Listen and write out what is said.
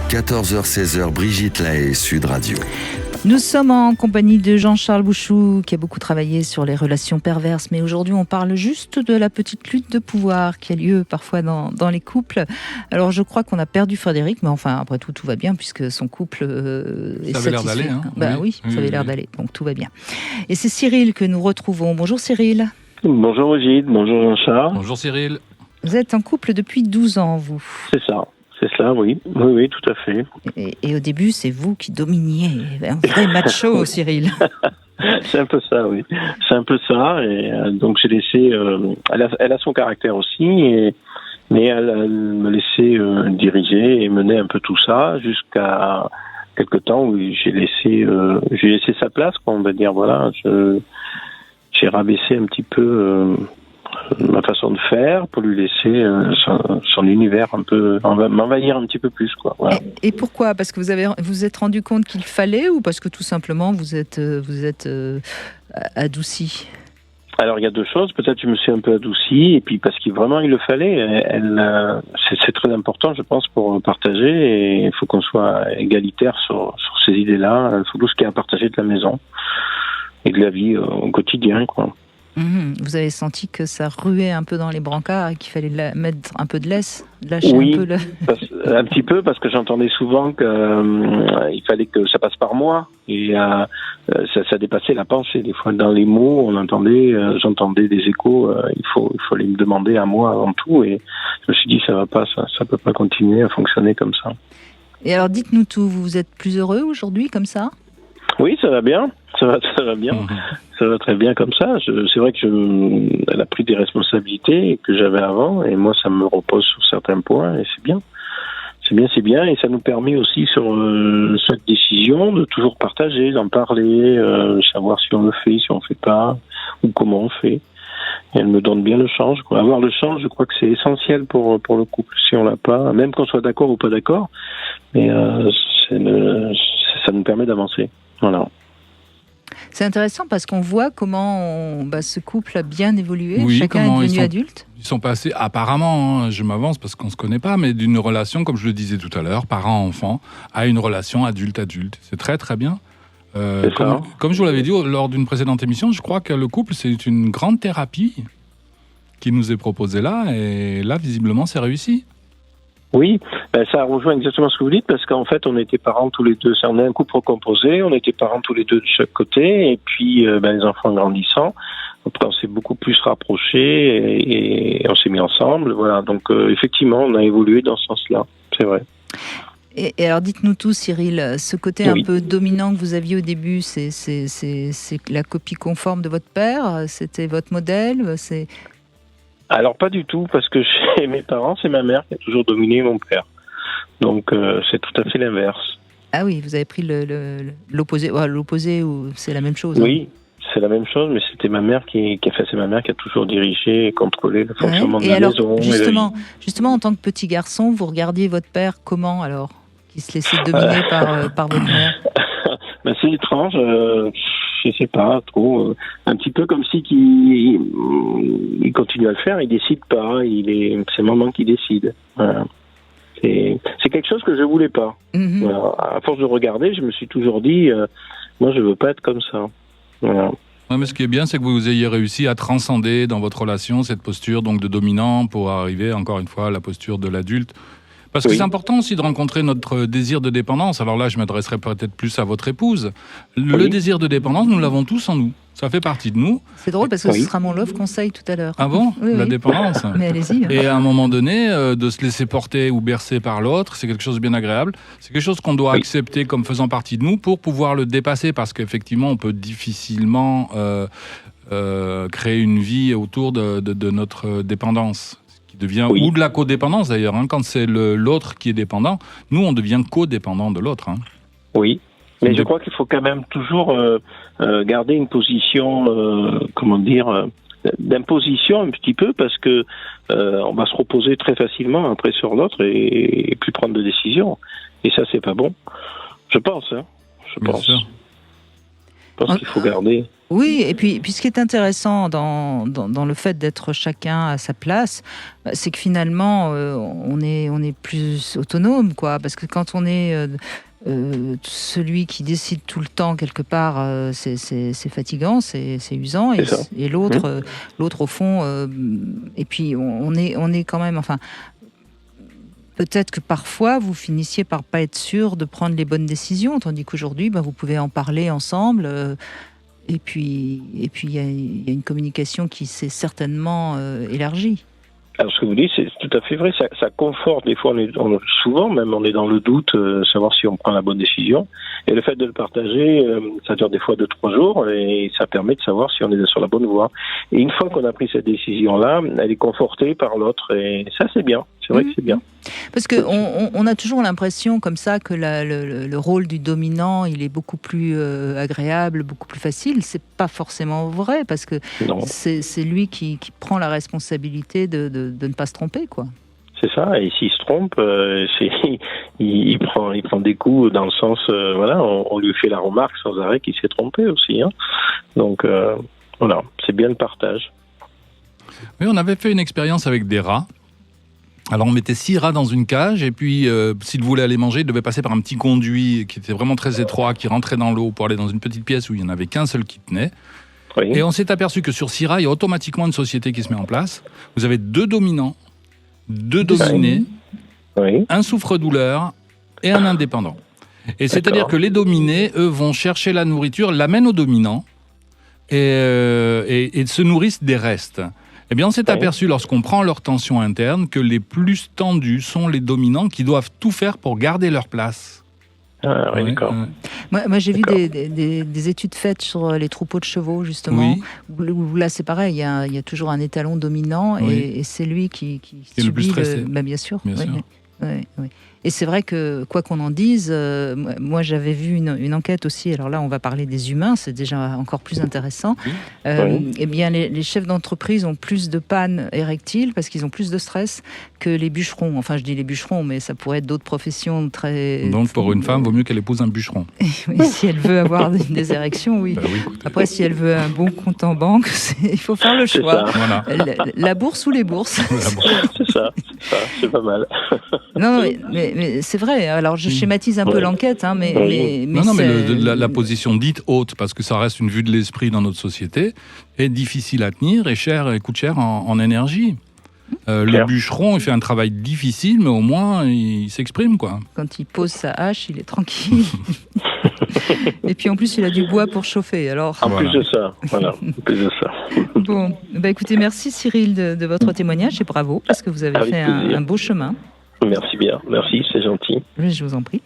14h-16h, Brigitte Lahaie, Sud Radio. Nous sommes en compagnie de Jean-Charles Bouchou, qui a beaucoup travaillé sur les relations perverses. Mais aujourd'hui, on parle juste de la petite lutte de pouvoir qui a lieu parfois dans les couples. Alors, je crois qu'on a perdu Frédéric, mais enfin, après tout va bien, puisque son couple est satisfait. Ça avait l'air d'aller, hein. Oui, ça avait l'air d'aller, donc tout va bien. Et c'est Cyril que nous retrouvons. Bonjour Cyril. Bonjour Brigitte, bonjour Jean-Charles. Bonjour Cyril. Vous êtes en couple depuis 12 ans, vous. C'est ça. C'est cela, oui. Oui, tout à fait. Et au début, c'est vous qui dominiez. Un vrai macho, Cyril. C'est un peu ça, oui. C'est un peu ça. Et donc, j'ai laissé... elle a son caractère aussi, mais elle me laissait diriger et mener un peu tout ça jusqu'à quelque temps où j'ai laissé sa place, quoi, on va dire. Voilà, j'ai rabaissé un petit peu... ma façon de faire pour lui laisser son univers un peu m'envahir un petit peu plus, quoi. Voilà. Et pourquoi ? Parce que vous êtes rendu compte qu'il fallait, ou parce que tout simplement vous êtes adouci ? Alors il y a deux choses. Peut-être je me suis un peu adouci, et puis parce qu'il le fallait. C'est très important, je pense, pour partager, et il faut qu'on soit égalitaire sur ces idées-là, sur tout ce qui est à partager de la maison et de la vie au quotidien, quoi. Vous avez senti que ça ruait un peu dans les brancards et qu'il fallait mettre un peu de laisse, lâcher oui, un peu un petit peu, parce que j'entendais souvent qu'il fallait que ça passe par moi, et ça dépassait la pensée. Des fois, dans les mots, j'entendais des échos. Il fallait me demander à moi avant tout, et je me suis dit ça va pas, ça peut pas continuer à fonctionner comme ça. Et alors, dites-nous tout. Vous êtes plus heureux aujourd'hui comme ça ? Oui, ça va bien. Ça va bien. Ça va très bien comme ça. C'est vrai que elle a pris des responsabilités que j'avais avant, et moi, ça me repose sur certains points, et c'est bien. C'est bien, et ça nous permet aussi sur chaque décision de toujours partager, d'en parler, savoir si on le fait, si on le fait pas, ou comment on fait. Et elle me donne bien le change, quoi. Avoir le change, je crois que c'est essentiel pour le couple. Si on l'a pas, même qu'on soit d'accord ou pas d'accord, mais ça nous permet d'avancer. Voilà. C'est intéressant parce qu'on voit comment ce couple a bien évolué. Oui, chacun est devenu adulte. Ils sont passés, apparemment, je m'avance parce qu'on ne se connaît pas, mais d'une relation, comme je le disais tout à l'heure, parent-enfant, à une relation adulte-adulte. C'est très très bien. Comme je vous l'avais dit lors d'une précédente émission, je crois que le couple, c'est une grande thérapie qui nous est proposée là, et là, visiblement, c'est réussi. Oui, ça rejoint exactement ce que vous dites, parce qu'en fait, on était parents tous les deux. On est un couple recomposé, on était parents tous les deux de chaque côté, et puis les enfants grandissant, après on s'est beaucoup plus rapprochés, et on s'est mis ensemble. Voilà, donc effectivement, on a évolué dans ce sens-là, c'est vrai. Et alors, dites-nous tout, Cyril, ce côté un peu dominant que vous aviez au début, c'est la copie conforme de votre père ? C'était votre modèle ? Alors pas du tout, parce que chez mes parents, c'est ma mère qui a toujours dominé mon père. Donc c'est tout à fait l'inverse. Ah oui, vous avez pris l'opposé. L'opposé, ou c'est la même chose ? Oui, c'est la même chose, mais c'était ma mère c'est ma mère qui a toujours dirigé et contrôlé le fonctionnement de la maison. Justement, en tant que petit garçon, vous regardiez votre père comment alors ? Qui se laissait dominer par votre mère ? C'est étrange, je sais pas trop. Un petit peu comme si il continue à le faire, il décide pas. C'est maman qui décide. Voilà. C'est quelque chose que je voulais pas. Voilà. À force de regarder, je me suis toujours dit, moi je veux pas être comme ça. Voilà. Ouais, mais ce qui est bien, c'est que vous ayez réussi à transcender dans votre relation cette posture donc de dominant pour arriver encore une fois à la posture de l'adulte. Parce que c'est important aussi de rencontrer notre désir de dépendance. Alors là, je m'adresserai peut-être plus à votre épouse. Le désir de dépendance, nous l'avons tous en nous. Ça fait partie de nous. C'est drôle parce que ce sera mon love conseil tout à l'heure. Ah bon ? La dépendance. Mais allez-y. Et à un moment donné, de se laisser porter ou bercer par l'autre, c'est quelque chose de bien agréable. C'est quelque chose qu'on doit accepter comme faisant partie de nous pour pouvoir le dépasser. Parce qu'effectivement, on peut difficilement créer une vie autour de notre dépendance. Ou de la codépendance d'ailleurs, quand c'est l'autre qui est dépendant, nous on devient codépendant de l'autre. Oui, mais je crois qu'il faut quand même toujours garder une position, d'imposition un petit peu, parce que on va se reposer très facilement après sur l'autre et plus prendre de décisions. Et ça, c'est pas bon. Je pense. Je pense. Sûr. pense qu'il faut garder. Oui, et puis ce qui est intéressant dans le fait d'être chacun à sa place, c'est que finalement, on est plus autonome, quoi. Parce que quand on est celui qui décide tout le temps, quelque part, c'est fatigant, c'est usant. Et l'autre, au fond, et puis on est quand même... Enfin, peut-être que parfois, vous finissiez par pas être sûr de prendre les bonnes décisions, tandis qu'aujourd'hui, vous pouvez en parler ensemble. Et puis, il y a une communication qui s'est certainement élargie. Alors, ce que vous dites, c'est tout à fait vrai. Ça conforte. Des fois, souvent, même, on est dans le doute, savoir si on prend la bonne décision. Et le fait de le partager, ça dure des fois 2-3 jours, et ça permet de savoir si on est sur la bonne voie. Et une fois qu'on a pris cette décision-là, elle est confortée par l'autre, et ça, c'est bien. C'est vrai que c'est bien. Parce que on a toujours l'impression comme ça que le rôle du dominant, il est beaucoup plus agréable, beaucoup plus facile. C'est pas forcément vrai, parce que c'est lui qui prend la responsabilité de ne pas se tromper, quoi. C'est ça, et s'il se trompe, il prend des coups dans le sens, on lui fait la remarque sans arrêt qu'il s'est trompé aussi. Hein. Donc voilà, c'est bien le partage. Oui, on avait fait une expérience avec des rats. Alors on mettait 6 rats dans une cage, et puis s'ils voulaient aller manger, ils devaient passer par un petit conduit qui était vraiment très étroit, qui rentrait dans l'eau pour aller dans une petite pièce où il n'y en avait qu'un seul qui tenait. Oui. Et on s'est aperçu que sur 6 rats, il y a automatiquement une société qui se met en place. Vous avez 2 dominants, 2 dominés, un souffre-douleur et un indépendant. Et c'est-à-dire que les dominés, eux, vont chercher la nourriture, l'amènent aux dominants et se nourrissent des restes. Eh bien, on s'est aperçu, lorsqu'on prend leur tension interne, que les plus tendus sont les dominants qui doivent tout faire pour garder leur place. Ah oui, d'accord. Moi, j'ai vu des études faites sur les troupeaux de chevaux, justement. Oui. Où là, c'est pareil, il y a toujours un étalon dominant, et c'est lui qui subit le plus stressé. Bien sûr. Bien sûr. Oui. Et c'est vrai que, quoi qu'on en dise, moi j'avais vu une enquête aussi, alors là on va parler des humains, c'est déjà encore plus intéressant. Eh bien les chefs d'entreprise ont plus de pannes érectiles parce qu'ils ont plus de stress que les bûcherons. Enfin, je dis les bûcherons, mais ça pourrait être d'autres professions très... Donc pour une femme, il vaut mieux qu'elle épouse un bûcheron. Oui, si elle veut avoir des érections, oui. Après, si elle veut un bon compte en banque, il faut faire le choix. Voilà. La bourse ou les bourses. C'est ça, c'est pas mal. Non, mais c'est vrai. Alors, je schématise un peu l'enquête, mais la position dite haute, parce que ça reste une vue de l'esprit dans notre société, est difficile à tenir et coûte cher en énergie. Le bûcheron, il fait un travail difficile, mais au moins, il s'exprime, quoi. Quand il pose sa hache, il est tranquille. Et puis, en plus, il a du bois pour chauffer. Alors... En plus de ça, voilà. Bon, écoutez, merci Cyril de votre témoignage et bravo, parce que vous avez fait un beau chemin. Merci bien, merci, c'est gentil. Je vous en prie.